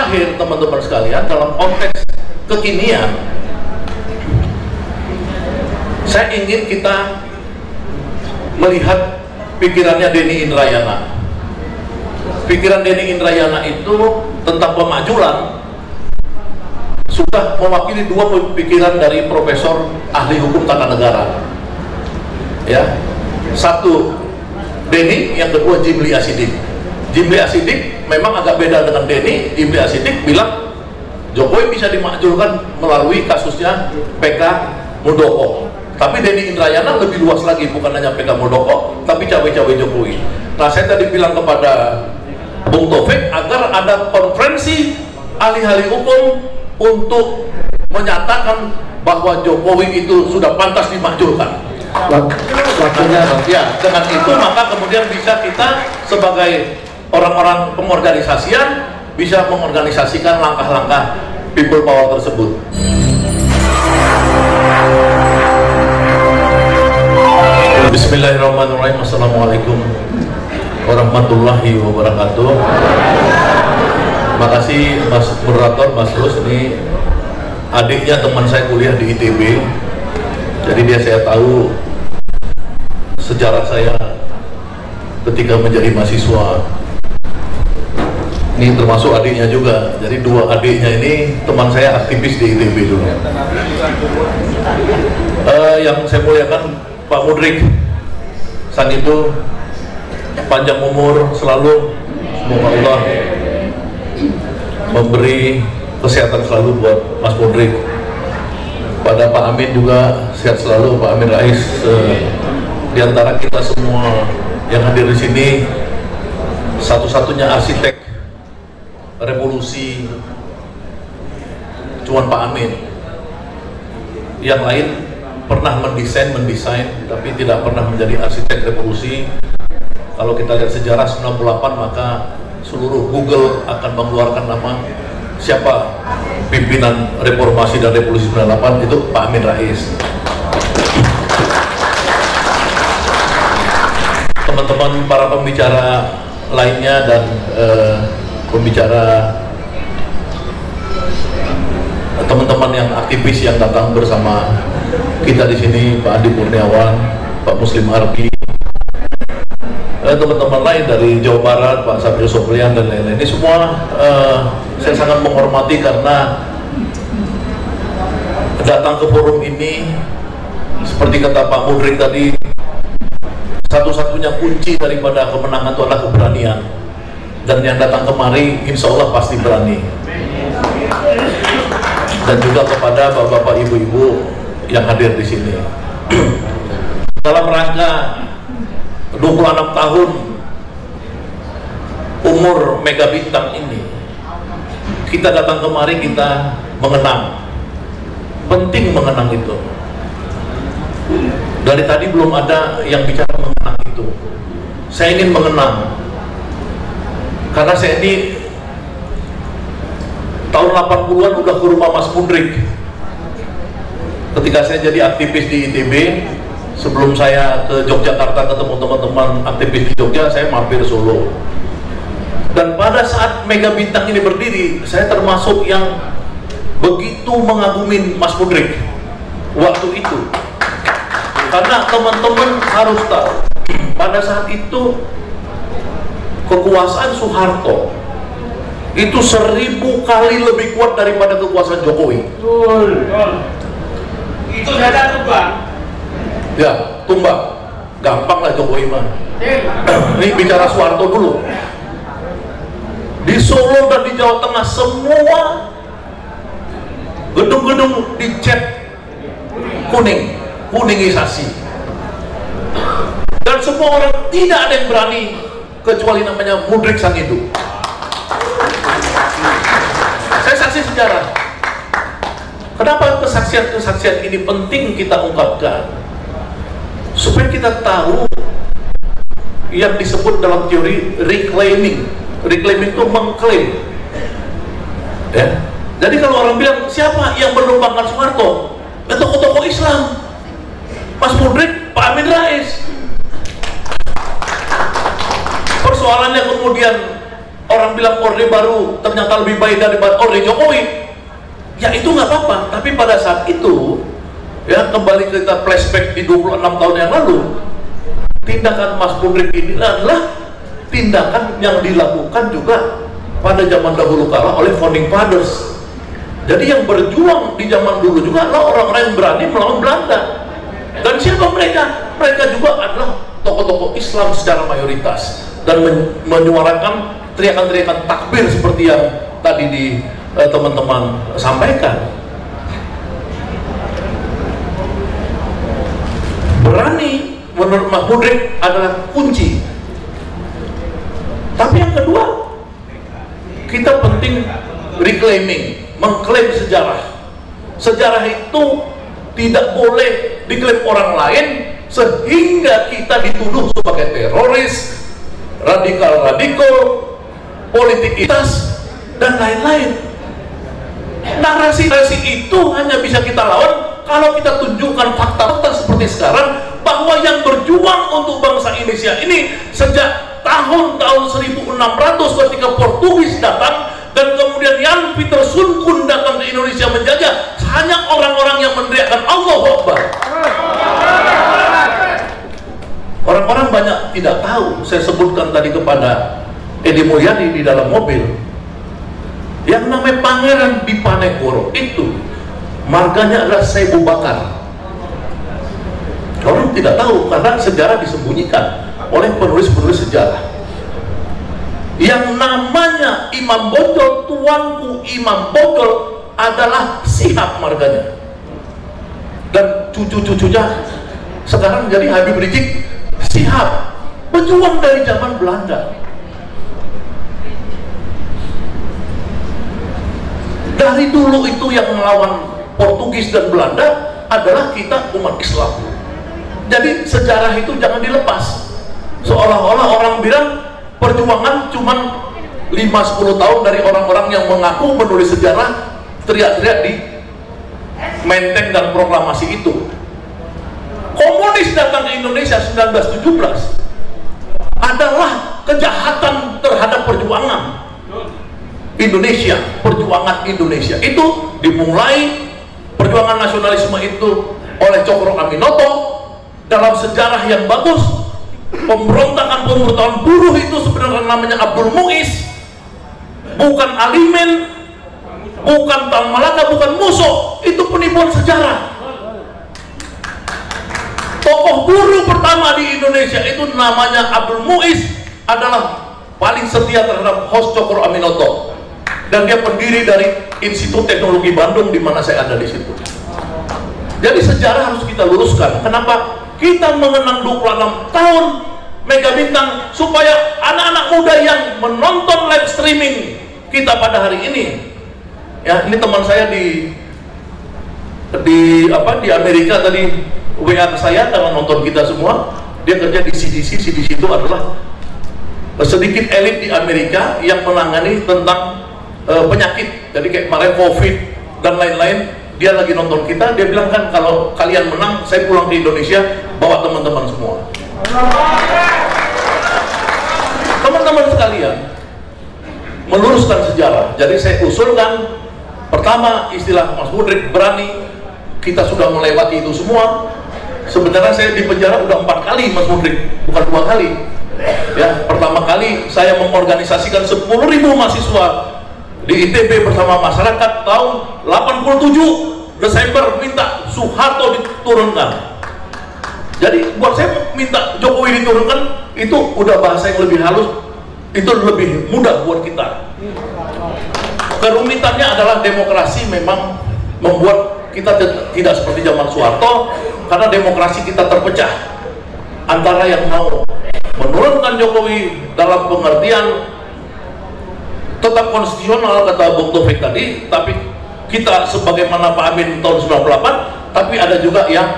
terakhir teman-teman sekalian, dalam konteks kekinian, saya ingin kita melihat pikirannya Denny Indrayana. Pikiran Denny Indrayana itu tentang pemakjulan sudah mewakili dua pikiran dari profesor ahli hukum tata negara. Ya, satu Denny, yang kedua Jimli Asidik. Jimli Asidik memang agak beda dengan Denny. Jimli Asidik bilang Jokowi bisa dimakjulkan melalui kasusnya PK Muldoko. Tapi Denny Indrayana lebih luas lagi, bukan hanya PK Muldoko, tapi cawe-cawe Jokowi. Nah, saya tadi bilang kepada Bung Taufik agar ada konferensi ahli-ahli hukum untuk menyatakan bahwa Jokowi itu sudah pantas dimakjulkan. Waktunya, ya, dengan itu maka kemudian bisa kita sebagai orang-orang pengorganisasian bisa mengorganisasikan langkah-langkah people power tersebut. Bismillahirrahmanirrahim. Assalamualaikum warahmatullahi wabarakatuh. Makasih Mas Moderator, Mas Rus. Ini adiknya teman saya kuliah di ITB, jadi dia saya tahu sejarah saya ketika menjadi mahasiswa. Ini termasuk adiknya juga, jadi dua adiknya ini teman saya aktivis di ITB dulu. Yang saya muliakan Pak Mudrik, sang itu panjang umur selalu, semoga Allah memberi kesehatan selalu buat Mas Mudrik. Pada Pak Amin juga sehat selalu, Pak Amin Rais. Di antara kita semua yang hadir di sini, satu-satunya arsitek revolusi cuman Pak Amin. Yang lain pernah mendesain, tapi tidak pernah menjadi arsitek revolusi. Kalau kita lihat sejarah 98, maka seluruh Google akan mengeluarkan nama siapa pimpinan reformasi dan revolusi 98, itu Pak Amin Rais. Teman-teman para pembicara lainnya dan pembicara teman-teman yang aktivis yang datang bersama kita di sini, Pak Andi Kurniawan, Pak Muslim Arbi, teman-teman lain dari Jawa Barat, Pak Sabri Soplian dan lain-lain. Ini semua saya sangat menghormati karena datang ke forum ini, seperti kata Pak Mudrik tadi, satu-satunya kunci daripada kemenangan itu adalah keberanian. Dan yang datang kemari insya Allah pasti berani. Dan juga kepada bapak-bapak, ibu-ibu yang hadir di sini. Dalam rangka 26 tahun umur Mega Bintang ini, kita datang kemari, kita mengenang. Penting mengenang itu. Dari tadi belum ada yang bicara mengenang itu. Saya ingin mengenang, karena saya ini tahun 80-an udah ke rumah Mas Mudrik. Ketika saya jadi aktivis di ITB, sebelum saya ke Yogyakarta ketemu teman-teman aktivis di Jogja, saya mampir Solo. Dan pada saat Mega Bintang ini berdiri, saya termasuk yang begitu mengagumin Mas Mudrik waktu itu. Karena teman-teman harus tahu, pada saat itu kekuasaan Soeharto itu 1000 kali lebih kuat daripada kekuasaan Jokowi. Itu data tumbang. Ya, tumbang. Gampang lah Jokowi mah. Ini bicara Soeharto dulu. Di Solo dan di Jawa Tengah semua gedung-gedung dicat kuning, kuningisasi. Dan semua orang, tidak ada yang berani kecuali namanya Mudrik sang itu. Saya saksi sejarah. Kenapa kesaksian-kesaksian ini penting kita ungkapkan? Supaya kita tahu yang disebut dalam teori reclaiming. Reclaiming itu mengklaim. Ya. Jadi kalau orang bilang siapa yang menumbangkan Soeharto? Ya, tokoh-tokoh Islam. Mas Mudrik, Pak Amin Rais. Persoalannya kemudian orang bilang Orde Baru ternyata lebih baik dari Orde Jokowi, ya itu nggak apa-apa. Tapi pada saat itu, ya kembali kita flashback di 26 tahun yang lalu, tindakan Mas Mudrik ini adalah tindakan yang dilakukan juga pada zaman dahulu kala oleh founding fathers. Jadi yang berjuang di zaman dulu juga adalah orang-orang yang berani melawan Belanda. Dan siapa mereka? Mereka juga adalah tokoh-tokoh Islam secara mayoritas dan menyuarakan teriakan-teriakan takbir seperti yang tadi di teman-teman sampaikan. Berani menurut Mas Mudrik adalah kunci. Tapi yang kedua, kita penting reclaiming, mengklaim sejarah. Sejarah itu tidak boleh diklaim orang lain sehingga kita dituduh sebagai teroris, radikal-radikal, politikitas, dan lain-lain. Narasi-narasi itu hanya bisa kita lawan kalau kita tunjukkan fakta-fakta seperti sekarang, bahwa yang berjuang untuk bangsa Indonesia ini sejak tahun-tahun 1600 ketika Portugis datang dan kemudian Jan Pieter Soenkun datang ke Indonesia menjajah, hanya orang-orang yang meneriakkan Allahu Akbar. Orang-orang banyak tidak tahu. Saya sebutkan tadi kepada Edi Mulyadi di dalam mobil, yang namanya Pangeran Diponegoro itu marganya adalah Syekh Abu Bakar. Orang tidak tahu karena sejarah disembunyikan oleh penulis-penulis sejarah. Yang namanya Imam Bonjol, tuanku Imam Bonjol adalah Shihab marganya. Dan cucu-cucunya sekarang jadi Habib Rizik Shihab, pejuang dari zaman Belanda. Dari dulu itu yang melawan Portugis dan Belanda adalah kita umat Islam. Jadi sejarah itu jangan dilepas. Seolah-olah orang bilang perjuangan cuman 5-10 tahun dari orang-orang yang mengaku menulis sejarah teriak-teriak di Menteng dan proklamasi itu. Komunis datang ke Indonesia 1917 adalah kejahatan terhadap perjuangan Indonesia. Perjuangan Indonesia itu dimulai, perjuangan nasionalisme itu oleh Cokro Aminoto dalam sejarah yang bagus. Pemberontakan buruh itu sebenarnya namanya Abdul Muiz, bukan Alimen, bukan Tan Malaka, bukan Musuh. Itu penipuan sejarah. Tokoh buruh pertama di Indonesia itu namanya Abdul Muiz, adalah paling setia terhadap host Cokro Aminoto, dan dia pendiri dari Institut Teknologi Bandung di mana saya ada di situ. Jadi sejarah harus kita luruskan. Kenapa kita mengenang 26 tahun Mega Bintang, supaya anak-anak muda yang menonton live streaming kita pada hari ini, ya ini teman saya di Amerika tadi WA ke saya karena nonton kita semua. Dia kerja di CDC. CDC itu adalah sedikit elit di Amerika yang menangani tentang penyakit. Jadi kayak kemarin COVID dan lain-lain. Dia lagi nonton kita, dia bilang kan kalau kalian menang, saya pulang ke Indonesia bawa teman-teman semua. Teman-teman sekalian, meluruskan sejarah. Jadi saya usulkan, pertama istilah Mas Mudrik berani, kita sudah melewati itu semua. Sebenarnya saya di penjara udah 4 kali Mas Mudrik, bukan 2 kali. Ya, pertama kali saya mengorganisasikan 10.000 mahasiswa di ITB bersama masyarakat tahun 87 Desember minta Soeharto diturunkan. Jadi buat saya minta Jokowi diturunkan itu udah bahasa yang lebih halus, itu lebih mudah buat kita. Kerumitannya adalah demokrasi memang membuat kita tidak seperti zaman Soeharto, karena demokrasi kita terpecah antara yang mau menurunkan Jokowi dalam pengertian tetap konstitusional kata Bung Taufik tadi, tapi kita sebagaimana Pak Amin tahun 98, tapi ada juga yang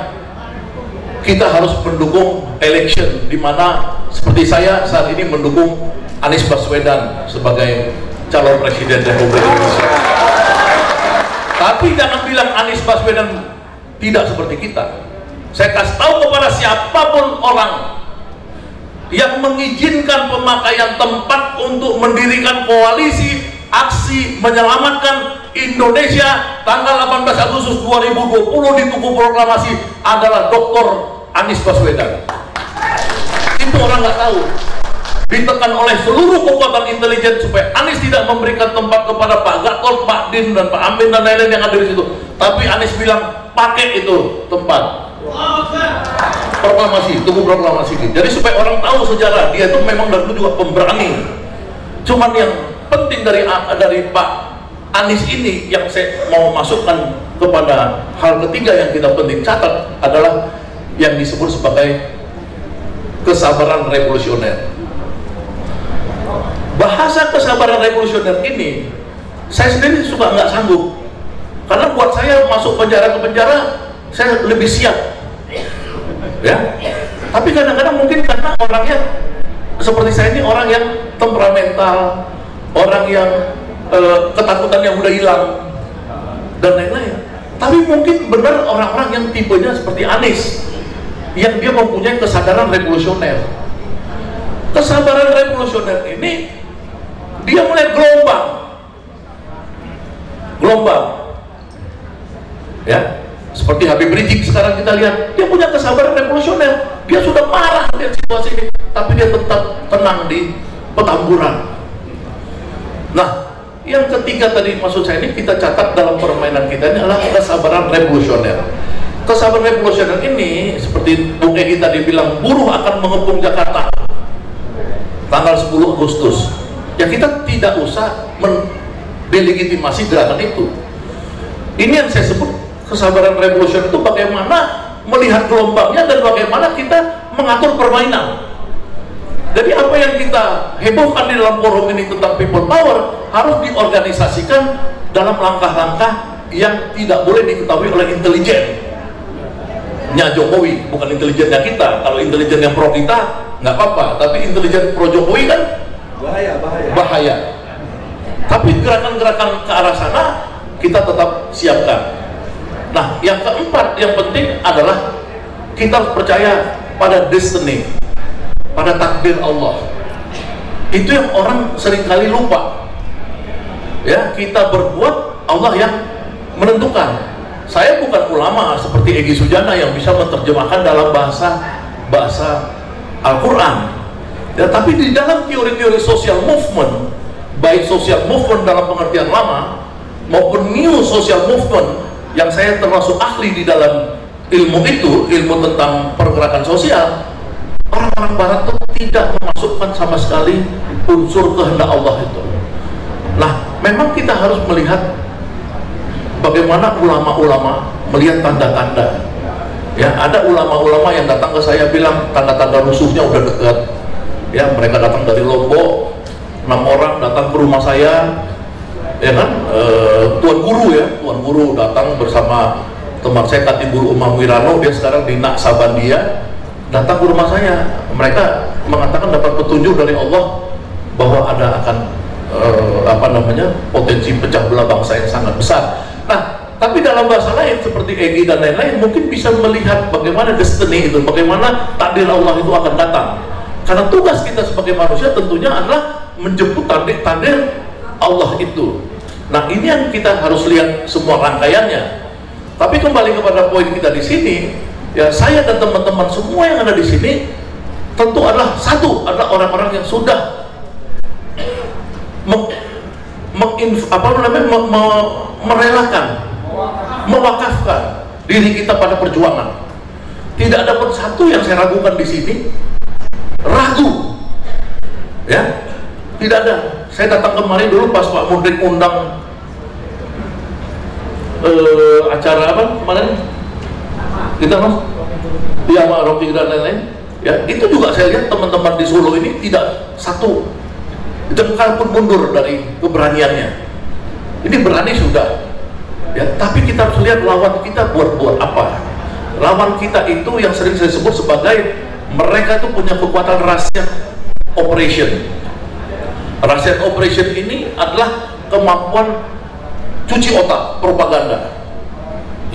kita harus mendukung election, di mana seperti saya saat ini mendukung Anies Baswedan sebagai calon presiden Republik Indonesia. Tapi jangan bilang Anies Baswedan tidak seperti kita. Saya kasih tahu kepada siapapun orang yang mengizinkan pemakaian tempat untuk mendirikan koalisi aksi menyelamatkan Indonesia tanggal 18 Agustus 2020 di Tugu Proklamasi adalah Dr. Anies Baswedan. Itu orang nggak tahu. Ditekan oleh seluruh kekuatan intelijen supaya Anies tidak memberikan tempat kepada Pak Gatot, Pak Din, dan Pak Amin dan lain-lain yang ada di situ. Tapi Anies bilang pakai itu tempat proklamasi, Tugu Proklamasi. Jadi supaya orang tahu sejarah dia itu memang dari dulu juga pemberani. Cuman yang penting dari Pak Anies ini yang saya mau masukkan kepada hal ketiga yang kita penting catat adalah yang disebut sebagai kesabaran revolusioner. Bahasa kesabaran revolusioner ini saya sendiri suka nggak sanggup, karena buat saya masuk penjara ke penjara saya lebih siap, ya. Tapi kadang-kadang mungkin karena orangnya seperti saya ini orang yang temperamental, orang yang ketakutan yang udah hilang dan lain-lain. Tapi mungkin benar orang-orang yang tipenya seperti Anies, yang dia mempunyai kesadaran revolusioner. Kesabaran revolusioner ini dia melihat gelombang, ya, seperti Habib Rizik sekarang kita lihat, dia punya kesabaran revolusioner. Dia sudah marah lihat situasi ini, tapi dia tetap tenang di Petamburan. Nah, yang ketiga tadi maksud saya ini kita catat dalam permainan kita ini adalah kesabaran revolusioner. Kesabaran revolusioner ini seperti Bung Egi tadi bilang, buruh akan mengepung Jakarta tanggal 10 Agustus. Ya kita tidak usah mendelegitimasi gerakan itu. Ini yang saya sebut kesabaran revolusioner itu bagaimana melihat gelombangnya dan bagaimana kita mengatur permainan. Jadi apa yang kita hebohkan di dalam forum ini tentang people power harus diorganisasikan dalam langkah-langkah yang tidak boleh diketahui oleh intelijennya Jokowi, bukan intelijennya kita. Kalau intelijen yang pro kita nggak apa-apa, tapi intelijen pro Jokowi kan bahaya. Tapi gerakan-gerakan ke arah sana kita tetap siapkan. Nah, yang keempat yang penting adalah kita harus percaya pada destiny, pada takdir Allah. Itu yang orang seringkali lupa. Ya, kita berbuat, Allah yang menentukan. Saya bukan ulama seperti Egy Sujana yang bisa menerjemahkan dalam bahasa Al-Quran. Ya, tapi di dalam teori-teori social movement, baik social movement dalam pengertian lama maupun new social movement yang saya termasuk ahli di dalam ilmu itu, ilmu tentang pergerakan sosial, orang-orang barat itu tidak memasukkan sama sekali unsur kehendak Allah itu. Nah, memang kita harus melihat bagaimana ulama-ulama melihat tanda-tanda. Ya, ada ulama-ulama yang datang ke saya bilang tanda-tanda rusuhnya udah dekat. Ya, mereka datang dari Lombok, 6 orang datang ke rumah saya, ya kan, Tuan Guru datang bersama teman saya Katibul Umam Wirano, dia sekarang di Naksabandia, datang ke rumah saya. Mereka mengatakan dapat petunjuk dari Allah bahwa ada akan potensi pecah belah bangsa yang sangat besar. Nah, tapi dalam bahasa lain seperti Egy dan lain-lain mungkin bisa melihat bagaimana destiny itu, bagaimana takdir Allah itu akan datang. Karena tugas kita sebagai manusia tentunya adalah menjemput takdir Allah itu. Nah, ini yang kita harus lihat semua rangkaiannya. Tapi kembali kepada poin kita di sini, ya saya dan teman-teman semua yang ada di sini tentu adalah satu, adalah orang-orang yang sudah merelakan, mewakafkan diri kita pada perjuangan. Tidak ada pun satu yang saya ragukan di sini, ragu, ya, tidak ada. Saya datang kemarin dulu pas Pak Mudrik undang acara apa kemarin kita mas, ya Pak Rocky dan lain-lain, ya itu juga saya lihat teman-teman di Solo ini tidak satu jengkal pun mundur dari keberaniannya. Ini berani sudah, ya, tapi kita harus lihat lawan kita buat apa. Lawan kita itu yang sering saya sebut sebagai mereka itu punya kekuatan rahasia operation. Rahasia operation ini adalah kemampuan cuci otak propaganda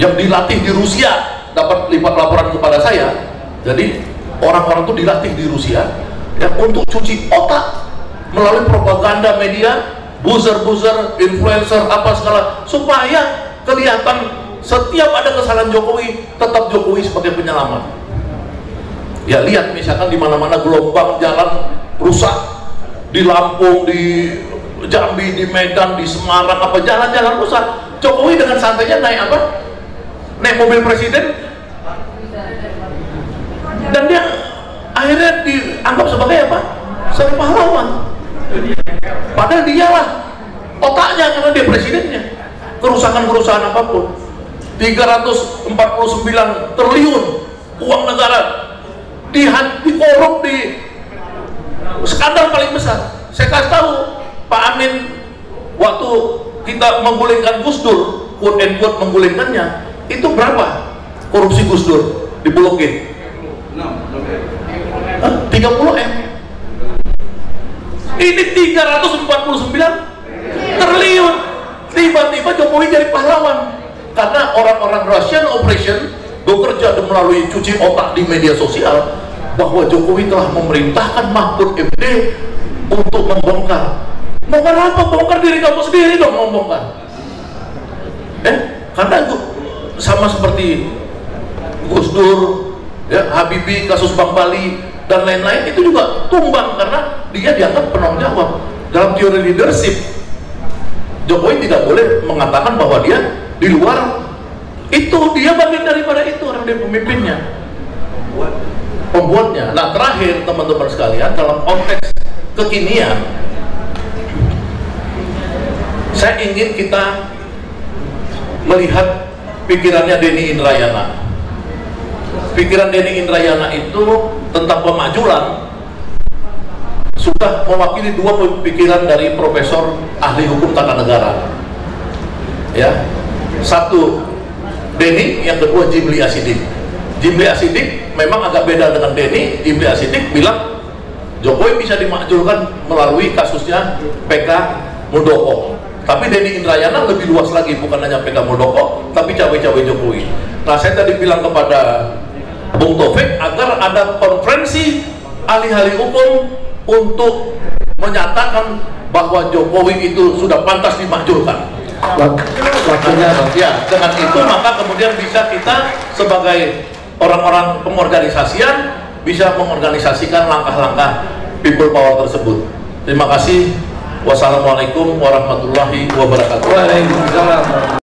yang dilatih di Rusia. Dapat lipat laporan kepada saya, jadi orang-orang itu dilatih di Rusia ya, untuk cuci otak melalui propaganda media, buzzer-buzzer, influencer, apa segala, supaya kelihatan setiap ada kesalahan Jokowi, tetap Jokowi sebagai penyelamat. Ya lihat misalkan di mana-mana gelombang jalan rusak, di Lampung, di Jambi, di Medan, di Semarang, apa jalan-jalan rusak, Jokowi dengan santainya naik apa? Naik mobil presiden, dan dia akhirnya dianggap sebagai apa? Sebagai pahlawan. Padahal dialah otaknya, karena dia presidennya. Kerusakan-kerusakan apapun, 349 triliun uang negara dikorup, di skandal paling besar. Saya kasih tahu Pak Amin, waktu kita menggulingkan Gus Dur, quote and quote menggulingkannya, itu berapa korupsi Gus Dur di Pulau G? 30 M. Ini 349 triliun. Tiba-tiba Jokowi jadi pahlawan karena orang-orang Russian operation bekerja melalui cuci otak di media sosial bahwa Jokowi telah memerintahkan Mahfud MD untuk membongkar. Bongkar apa? Bongkar diri kamu sendiri dong membongkar. Karena sama seperti Gus Dur, ya, Habibie, kasus Bank Bali dan lain-lain, itu juga tumbang karena dia dianggap penanggung jawab. Dalam teori leadership, Jokowi tidak boleh mengatakan bahwa dia di luar itu, dia bagian daripada itu, orang dia pemimpinnya, pembuatnya. Nah terakhir teman-teman sekalian, dalam konteks kekinian, saya ingin kita melihat pikirannya Denny Indrayana. Pikiran Denny Indrayana itu tentang pemakjulan sudah mewakili dua pikiran dari profesor ahli hukum tata negara. Ya, satu Denny, yang kedua Jimli Asidik. Jimli Asidik memang agak beda dengan Denny. Jimli Asidik bilang Jokowi bisa dimakjulkan melalui kasusnya PK Muldoko. Tapi Denny Indrayana lebih luas lagi, bukan hanya PK Muldoko, tapi cawe-cawe Jokowi. Nah, saya tadi bilang kepada Bung Taufik agar ada konferensi ahli-ahli hukum untuk menyatakan bahwa Jokowi itu sudah pantas dimakjulkan. Waktunya. Ya, dengan itu maka kemudian bisa kita sebagai orang-orang pengorganisasian bisa mengorganisasikan langkah-langkah people power tersebut. Terima kasih. Wassalamualaikum warahmatullahi wabarakatuh. Waalaikumsalam.